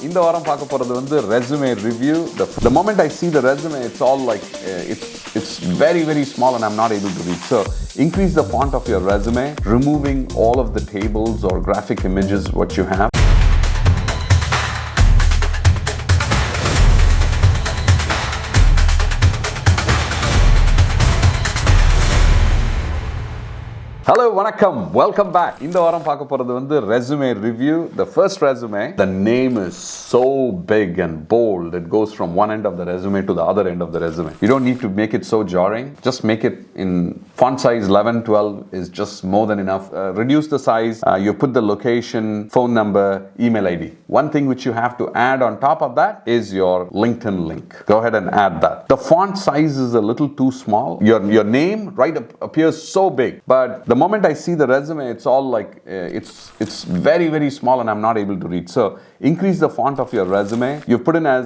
இந்த வாரம் பார்க்க போறது வந்து resume review. The moment I see the resume, it's all like it's very small and I'm not able to read. So increase the font of your resume, removing all of the tables or graphic images what you have. Hello, vanakkam. Welcome back. இந்த வாரம் பார்க்க போறது வந்து resume review. The first resume, the name is so big and bold. It goes from one end of the resume to the other end of the resume. You don't need to make it so jarring. Just make it in font size 11, 12 is just more than enough. Reduce the size. You put the location, phone number, email ID. One thing which you have to add on top of that is your LinkedIn link. Go ahead and add that. The font size is a little too small. Your name appears so big, but the moment I see the resume, it's all like it's very small and I'm not able to read. So increase the font of your resume. You put in as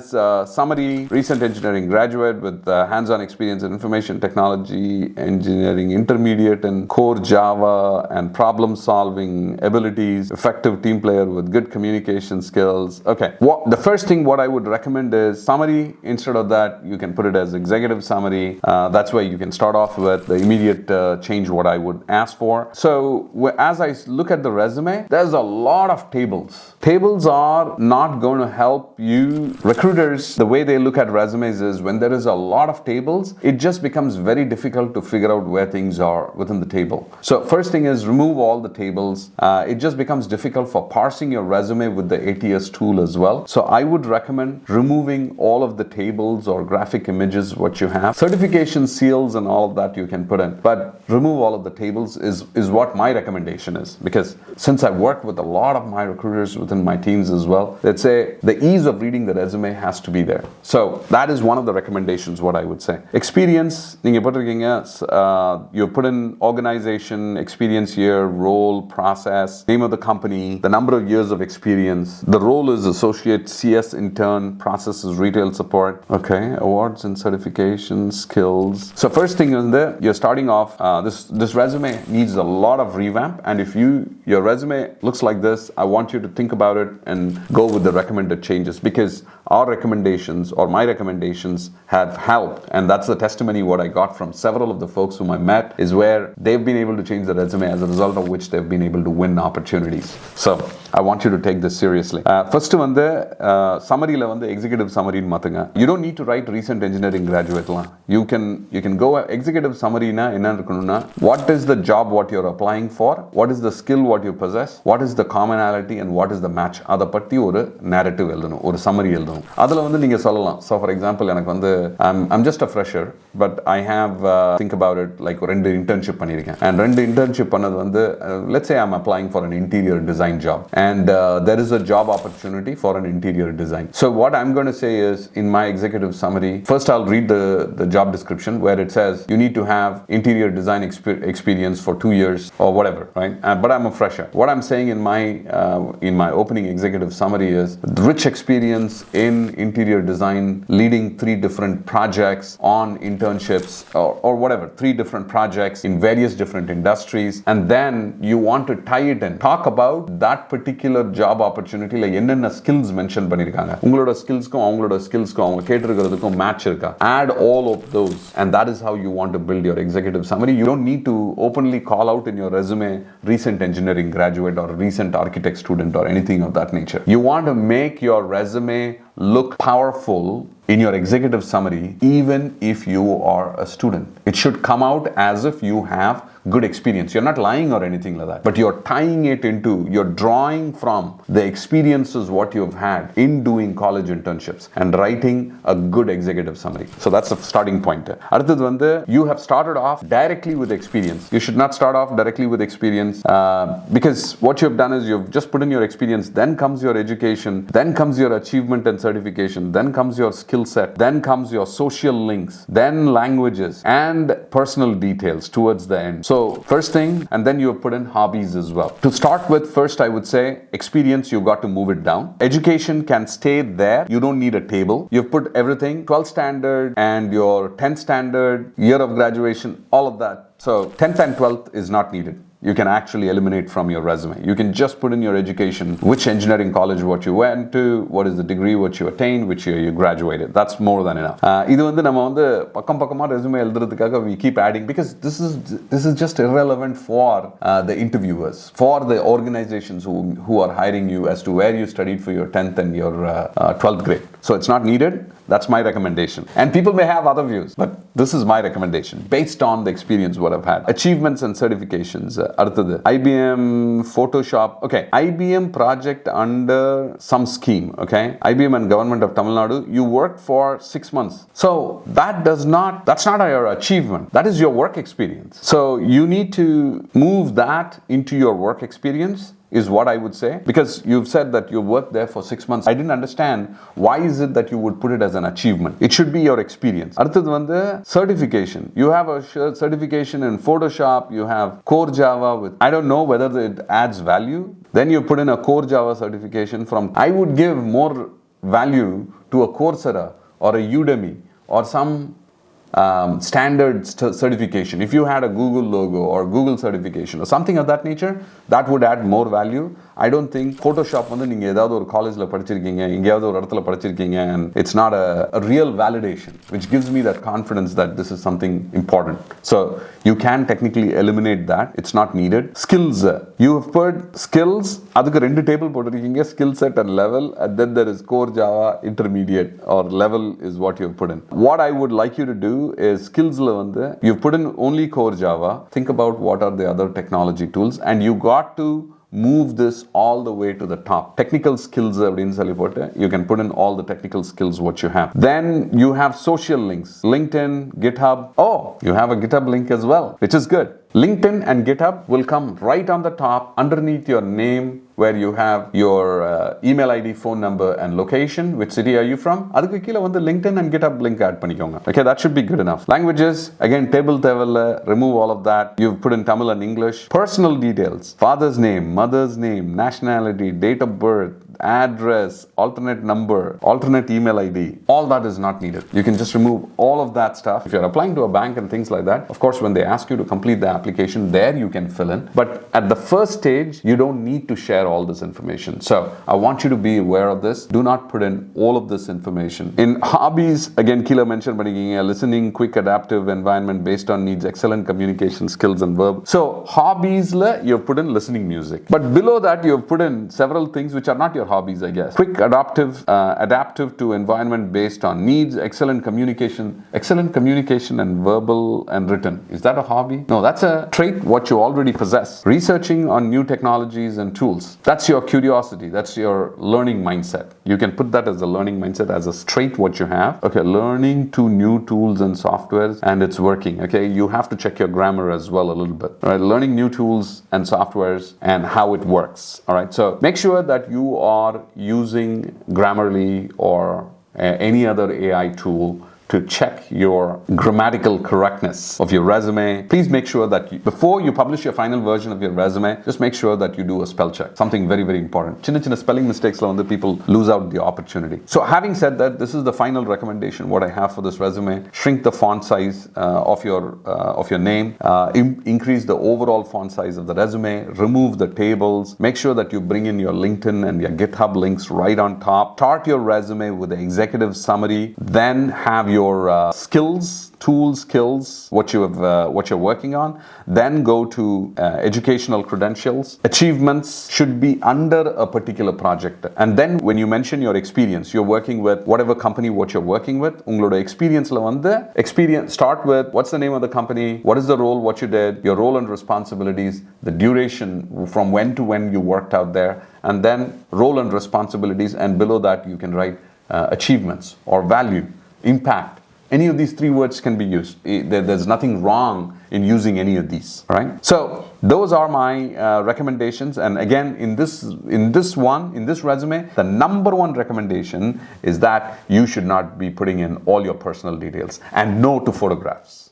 summary, recent engineering graduate with hands-on experience in information technology, engineering intermediate and core Java and problem-solving abilities, effective team player with good communication skills. Okay, the first thing what I would recommend is summary. Instead of that, you can put it as executive summary. That's where you can start off with the immediate change what I would ask for. So as I look at the resume, there's a lot of tables. Tables are not going to help you. Recruiters, the way they look at resumes is when there is a lot of tables, it just becomes very difficult to figure out where things are within the table. So first thing is remove all the tables. It just becomes difficult for parsing your resume with the ATS tool as well. So I would recommend removing all of the tables or graphic images what you have. Certification seals and all of that you can put in, but remove all of the tables is what my recommendation is, because since I work with a lot of my recruiters within my teams as well, they'd say the ease of reading the resume has to be there. So that is one of the recommendations what I would say. Experience, you put in organization, experience year, role, process, name of the company, the number of years of experience. The role is associate, CS intern, process is retail support. Okay, awards and certifications, skills. So first thing is there, you're starting off, this resume needs a lot of revamp, and if your resume looks like this, I want you to think about it and go with the recommended changes, because our recommendations or my recommendations have helped, and that's the testimony what I got from several of the folks whom I met, is where they've been able to change the resume, as a result of which they've been able to win opportunities. So I want you to take this seriously. First one, the summary la vande executive summary matanga. You don't need to write recent engineering graduate la. You can go executive summary na enna irukanuna, what is the job what you're applying for, what is the skill what you possess, what is the commonality and what is the match. Adha patti oru narrative eldanum, oru summary eldanum. Adula vandu neenga sollalam. So for example, enak vandu I'm just a fresher, but I have think about it like rendu internship pannirken, and rendu internship pannadu vandu let's say I'm applying for an interior design job, and there is a job opportunity for an interior design. So what I'm going to say is, in my executive summary, first I'll read the job description where it says you need to have interior design experience for 2 years or whatever, right? But I'm a fresher. What I'm saying in my opening executive summary is rich experience in interior design, leading 3 different projects on internships or whatever, 3 different projects in various different industries, and then you want to tie it and talk about that particular job opportunity, like என்னென்ன skills mention பண்ணிருக்காங்க, உங்களோட skillsக்கும் அவங்களோட skillsக்கும் அவங்க கேட்டிருக்கிறதுக்கும் match இருக்கா, add all of those, and that is how you want to build your executive summary. You don't need to openly call out in your resume recent engineering graduate or recent architect student or anything of that nature. You want to make your resume look powerful in your executive summary, even if you are a student. It should come out as if you have good experience. You're not lying or anything like that, but you're tying it into, you're drawing from the experiences what you've had in doing college internships and writing a good executive summary. So that's the starting point. Aduthathu vandu, you have started off directly with experience. You should not start off directly with experience, because what you've done is you've just put in your experience, then comes your education, then comes your achievement and certification, then comes your skill set, then comes your social links, then languages and personal details towards the end. So first thing, and then you have put in hobbies as well. To start with, first I would say experience, you've got to move it down. Education can stay there. You don't need a table. You've put everything, 12th standard and your 10th standard, year of graduation, all of that. So 10th and 12th is not needed. you can actually eliminate from your resume. You can just put in your education, which engineering college what you went to, what is the degree what you attained, which year you graduated. That's more than enough. இது வந்து நம்ம வந்து பக்கம் பக்கமா resume எழுதுறதுக்காக we keep adding, because this is just irrelevant for the interviewers, for the organizations who are hiring you as to where you studied for your 10th and your 12th grade. So it's not needed. That's my recommendation. And people may have other views, but this is my recommendation based on the experience what I've had. Achievements and certifications. அடுத்தது IBM Photoshop. Okay, IBM project under some scheme. Okay, IBM and Government of Tamil Nadu. You worked for 6 months. So that's not your achievement. That is your work experience. So you need to move that into your work experience, is what I would say, because you've said that you worked there for 6 months. I didn't understand why is it that you would put it as an achievement. It should be your experience. அடுத்தது வந்து certification. You have a certification in Photoshop, you have core Java with, I don't know whether it adds value. Then you put in a core Java certification from, I would give more value to a Coursera or a Udemy or some standard certification. If you had a Google logo or Google certification or something of that nature, that would add more value. I don't think Photoshop வந்து நீங்க ஏதாவது ஒரு காலேஜ்ல படிச்சிருக்கீங்க, எங்கயாவது ஒரு இடத்துல படிச்சிருக்கீங்க, and it's not a real validation, which gives me that confidence that this is something important. So you can technically eliminate that. It's not needed. Skills. You have put skills, அதுக்கு ரெண்டு டேபிள் போட்டிருக்கீங்க, skill set and level, and then there is core Java intermediate or level is what you have put in. What I would like you to do is skillsல வந்து you've put in only core Java. Think about what are the other technology tools, and you got to move this all the way to the top. Technical skills அப்படின்னு சொல்லி போட்டு you can put in all the technical skills what you have. Then you have social links, LinkedIn, GitHub. Oh, you have a GitHub link as well, which is good. LinkedIn and GitHub will come right on the top underneath your name, where you have your email ID, phone number and location. Which city are you from? அதுக்கு கீழ வந்து LinkedIn and GitHub link add பண்ணிக்கோங்க. Okay, that should be good enough. Languages, again table தேவையில்ல, remove all of that. You've put in Tamil and English. Personal details, father's name, mother's name, nationality, date of birth, address, alternate number, alternate email ID. All that is not needed. You can just remove all of that stuff. If you're applying to a bank and things like that, of course when they ask you to complete the application, there you can fill in. But at the first stage, you don't need to share all this information. So I want you to be aware of this. Do not put in all of this information. In hobbies, again Kila mentioned பண்ணிருக்கீங்க, listening, quick adaptive environment based on needs, excellent communication skills and verb. So hobbies you've put in listening music. But below that you've put in several things which are not your hobbies, I guess. Quick adaptive to environment based on needs, excellent communication and verbal and written. Is that a hobby? No, that's a trait what you already possess. Researching on new technologies and tools. That's your curiosity. That's your learning mindset. You can put that as a learning mindset, as a trait what you have. Okay, learning to new tools and softwares and it's working. Okay, you have to check your grammar as well a little bit. All right, learning new tools and softwares and how it works. All right, so make sure that you are using Grammarly or any other AI tool to check your grammatical correctness of your resume. Please make sure that before you publish your final version of your resume, just make sure that you do a spell check. Something very, very important. Chinna spelling mistakes la vandu people lose out the opportunity. So having said that, this is the final recommendation what I have for this resume. Shrink the font size of your name. Increase the overall font size of the resume. Remove the tables. Make sure that you bring in your LinkedIn and your GitHub links right on top. Start your resume with the executive summary. Then have your skills, what you're working on. Then go to educational credentials. Achievements should be under a particular project. And then when you mention your experience, you're working with whatever company what you're working with. Ungaloda experience la vande start with what's the name of the company, what is the role what you did, your role and responsibilities, the duration from when to when you worked out there, and then role and responsibilities, and below that you can write achievements or value, impact. Any of these three words can be used. There's nothing wrong in using any of these, right? So those are my recommendations. And again, in this resume, the number one recommendation is that you should not be putting in all your personal details, and no to photographs.